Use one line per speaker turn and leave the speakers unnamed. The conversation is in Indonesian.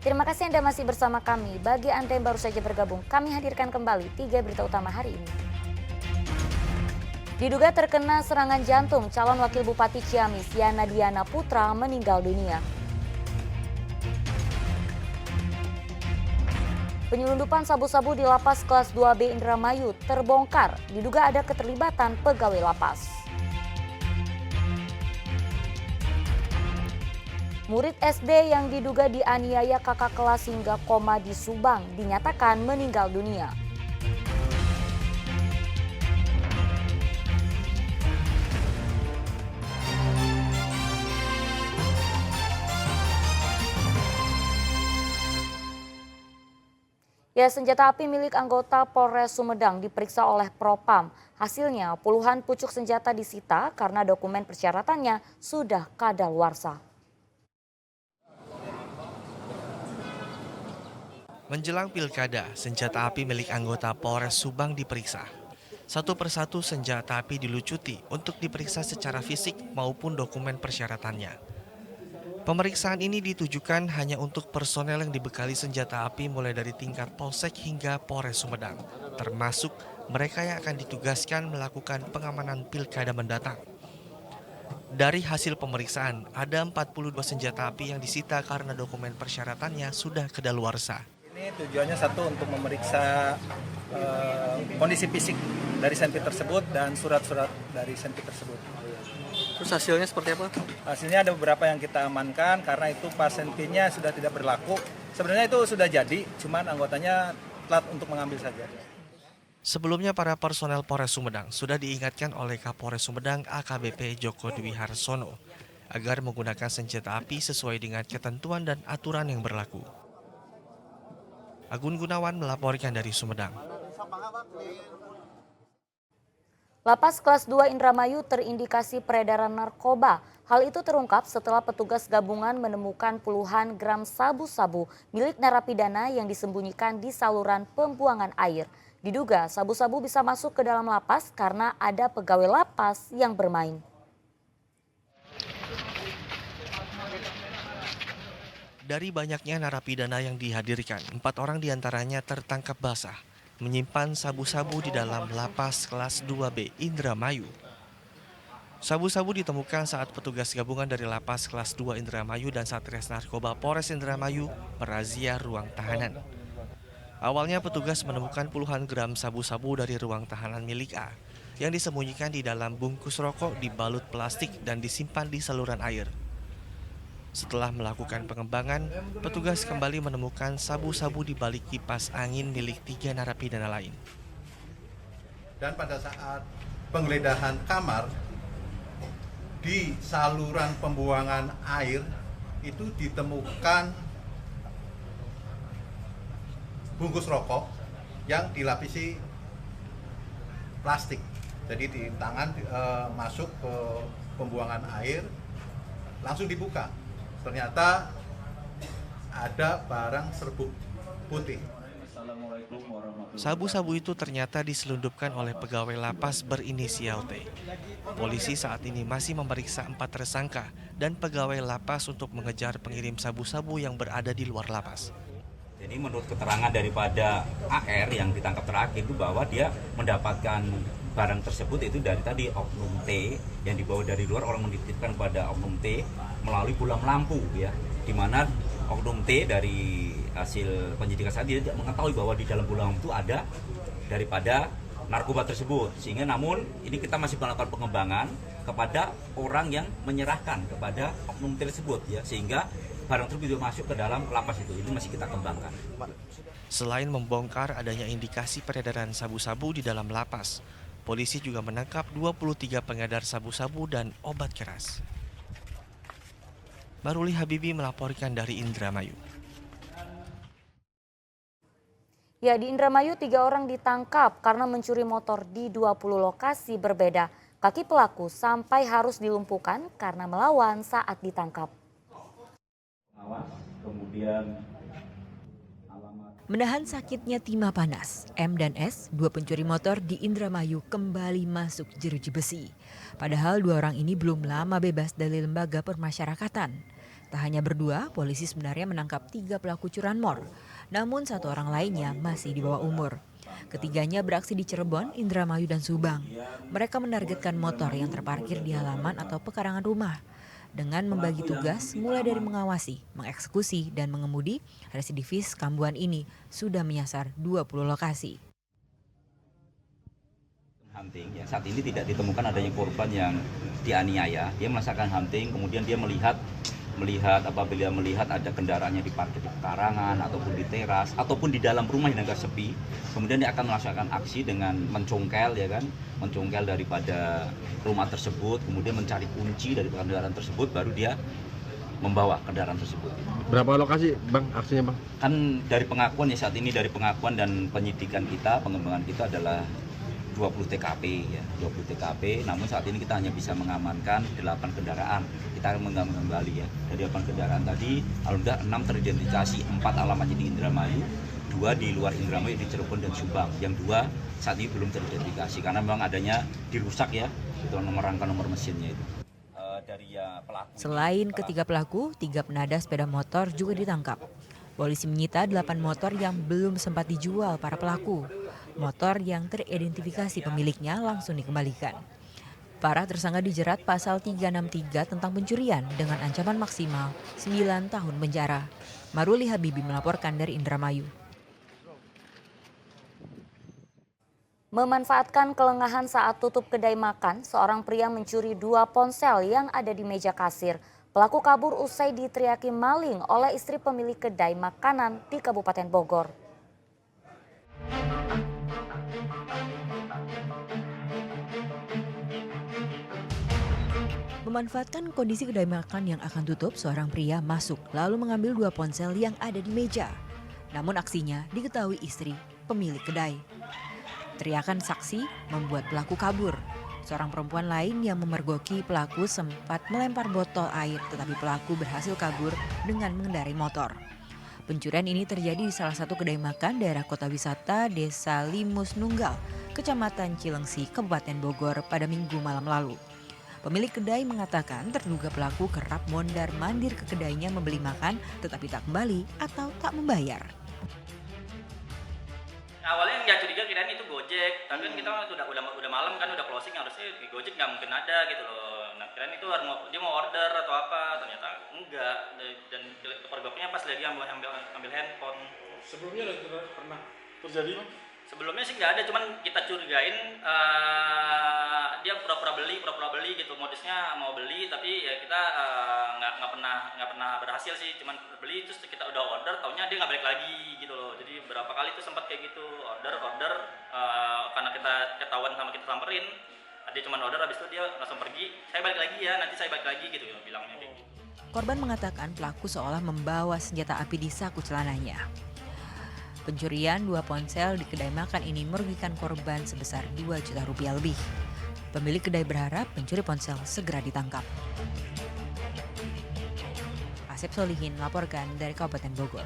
Terima kasih Anda masih bersama kami. Bagi Anda yang baru saja bergabung, kami hadirkan kembali 3 berita utama hari ini. Diduga terkena serangan jantung, calon wakil Bupati Ciamis, Yana Diana Putra, meninggal dunia. Penyelundupan sabu-sabu di lapas kelas 2B Indramayu terbongkar, diduga ada keterlibatan pegawai lapas. Murid SD yang diduga dianiaya kakak kelas hingga koma di Subang dinyatakan meninggal dunia. Ya, senjata api milik anggota Polres Sumedang diperiksa oleh Propam. Hasilnya puluhan pucuk senjata disita karena dokumen persyaratannya sudah kadaluarsa.
Menjelang pilkada, senjata api milik anggota Polres Subang diperiksa. Satu persatu senjata api dilucuti untuk diperiksa secara fisik maupun dokumen persyaratannya. Pemeriksaan ini ditujukan hanya untuk personel yang dibekali senjata api mulai dari tingkat Polsek hingga Polres Sumedang, termasuk mereka yang akan ditugaskan melakukan pengamanan pilkada mendatang. Dari hasil pemeriksaan, ada 42 senjata api yang disita karena dokumen persyaratannya sudah kadaluarsa.
Ini tujuannya satu untuk memeriksa kondisi fisik dari senpi tersebut dan surat-surat dari senpi tersebut.
Terus hasilnya seperti apa?
Hasilnya ada beberapa yang kita amankan karena itu pas senpinya sudah tidak berlaku. Sebenarnya itu sudah jadi, cuman anggotanya telat untuk mengambil saja.
Sebelumnya para personel Polres Sumedang sudah diingatkan oleh Kapolres Sumedang AKBP Joko Dwi Harsono agar menggunakan senjata api sesuai dengan ketentuan dan aturan yang berlaku. Agun Gunawan melaporkan dari Sumedang.
Lapas kelas 2 Indramayu terindikasi peredaran narkoba. Hal itu terungkap setelah petugas gabungan menemukan puluhan gram sabu-sabu milik narapidana yang disembunyikan di saluran pembuangan air. Diduga sabu-sabu bisa masuk ke dalam lapas karena ada pegawai lapas yang bermain.
Dari banyaknya narapidana yang dihadirkan, 4 orang diantaranya tertangkap basah menyimpan sabu-sabu di dalam lapas kelas 2B Indramayu. Sabu-sabu ditemukan saat petugas gabungan dari lapas kelas 2 Indramayu dan Satres Narkoba Polres Indramayu merazia ruang tahanan. Awalnya petugas menemukan puluhan gram sabu-sabu dari ruang tahanan milik A yang disembunyikan di dalam bungkus rokok dibalut plastik dan disimpan di saluran air. Setelah melakukan pengembangan, petugas kembali menemukan sabu-sabu di balik kipas angin milik 3 narapidana lain.
Dan pada saat penggeledahan kamar di saluran pembuangan air itu ditemukan bungkus rokok yang dilapisi plastik. Jadi di tangan masuk ke pembuangan air langsung dibuka. Ternyata ada barang serbuk putih.
Sabu-sabu itu ternyata diselundupkan oleh pegawai lapas berinisial T. Polisi saat ini masih memeriksa 4 tersangka dan pegawai lapas untuk mengejar pengirim sabu-sabu yang berada di luar lapas.
Jadi menurut keterangan daripada AR yang ditangkap terakhir itu bahwa dia mendapatkan barang tersebut itu dari tadi oknum T yang dibawa dari luar, orang menitipkan kepada oknum T melalui bohlam lampu ya, di mana oknum T dari hasil penyidikan saat dia tidak mengetahui bahwa di dalam bohlam lampu itu ada daripada narkoba tersebut, sehingga namun ini kita masih melakukan pengembangan kepada orang yang menyerahkan kepada oknum T tersebut ya, sehingga barang tersebut masuk ke dalam lapas itu masih kita kembangkan.
Selain membongkar adanya indikasi peredaran sabu-sabu di dalam lapas, polisi juga menangkap 23 pengedar sabu-sabu dan obat keras. Maruli Habibi melaporkan dari Indramayu.
Ya, di Indramayu 3 orang ditangkap karena mencuri motor di 20 lokasi berbeda. Kaki pelaku sampai harus dilumpuhkan karena melawan saat ditangkap.
Menahan sakitnya timah panas, M dan S, 2 pencuri motor di Indramayu kembali masuk jeruji besi. Padahal 2 orang ini belum lama bebas dari lembaga permasyarakatan. Tak hanya berdua, polisi sebenarnya menangkap 3 pelaku curanmor. Namun 1 orang lainnya masih di bawah umur. Ketiganya beraksi di Cirebon, Indramayu, dan Subang. Mereka menargetkan motor yang terparkir di halaman atau pekarangan rumah. Dengan membagi tugas mulai dari mengawasi, mengeksekusi, dan mengemudi, residivis Kambuan ini sudah menyasar 20 lokasi.
Hunting ya, saat ini tidak ditemukan adanya korban yang dianiaya. Dia melaksanakan hunting, kemudian dia melihat apabila melihat ada kendaraannya diparkir di pekarangan ataupun di teras ataupun di dalam rumah yang agak sepi, kemudian dia akan melaksanakan aksi dengan mencongkel daripada rumah tersebut, kemudian mencari kunci dari kendaraan tersebut, baru dia membawa kendaraan tersebut.
Berapa lokasi Bang aksinya Bang?
Kan dari pengakuan ya, saat ini dari pengakuan dan penyidikan kita, pengembangan kita adalah 20 TKP ya, 20 TKP. Namun saat ini kita hanya bisa mengamankan 8 kendaraan. Kita akan mengamankan kembali ya. Dari 8 kendaraan tadi, alhamdulillah 6 teridentifikasi, 4 alamatnya di Indramayu, 2 di luar Indramayu di Cirebon dan Subang. Yang 2 saat ini belum teridentifikasi karena memang adanya dirusak ya, itu nomor rangka nomor mesinnya itu.
Selain ketiga pelaku, 3 penada sepeda motor juga ditangkap. Polisi menyita 8 motor yang belum sempat dijual para pelaku. Motor yang teridentifikasi pemiliknya langsung dikembalikan. Para tersangka dijerat pasal 363 tentang pencurian dengan ancaman maksimal 9 tahun penjara. Maruli Habibi melaporkan dari Indramayu.
Memanfaatkan kelengahan saat tutup kedai makan, seorang pria mencuri 2 ponsel yang ada di meja kasir. Pelaku kabur usai diteriaki maling oleh istri pemilik kedai makanan di Kabupaten Bogor.
Memanfaatkan kondisi kedai makan yang akan tutup, seorang pria masuk lalu mengambil 2 ponsel yang ada di meja. Namun aksinya diketahui istri pemilik kedai. Teriakan saksi membuat pelaku kabur. Seorang perempuan lain yang memergoki pelaku sempat melempar botol air, tetapi pelaku berhasil kabur dengan mengendarai motor. Pencurian ini terjadi di salah satu kedai makan daerah kota wisata Desa Limus Nunggal, Kecamatan Cilengsi, Kabupaten Bogor pada Minggu malam lalu. Pemilik kedai mengatakan terduga pelaku kerap mondar-mandir ke kedainya membeli makan tetapi tak kembali atau tak membayar.
Awalnya nggak curiga, kirain itu Gojek, tapi kan kita udah malam kan, udah closing, harusnya di Gojek nggak mungkin ada gitu loh. Nah kirain itu dia mau order atau apa, ternyata enggak. Dan kepergoknya pas lagi ambil handphone.
Sebelumnya pernah terjadi Bang?
Sebelumnya sih nggak ada, cuman kita curigain dia pura-pura beli gitu, modusnya mau beli tapi ya kita nggak pernah berhasil sih, cuman beli terus kita udah order, taunya dia nggak balik lagi gitu loh. Jadi berapa kali tuh sempat kayak gitu, order karena kita ketahuan sama kita samperin, dia cuma order habis itu dia langsung pergi, saya balik lagi ya, nanti saya balik lagi gitu bilangnya kayak gitu.
Korban mengatakan pelaku seolah membawa senjata api di saku celananya. Pencurian 2 ponsel di kedai makan ini merugikan korban sebesar 2 juta rupiah lebih. Pemilik kedai berharap pencuri ponsel segera ditangkap. Asep Solihin melaporkan dari Kabupaten Bogor.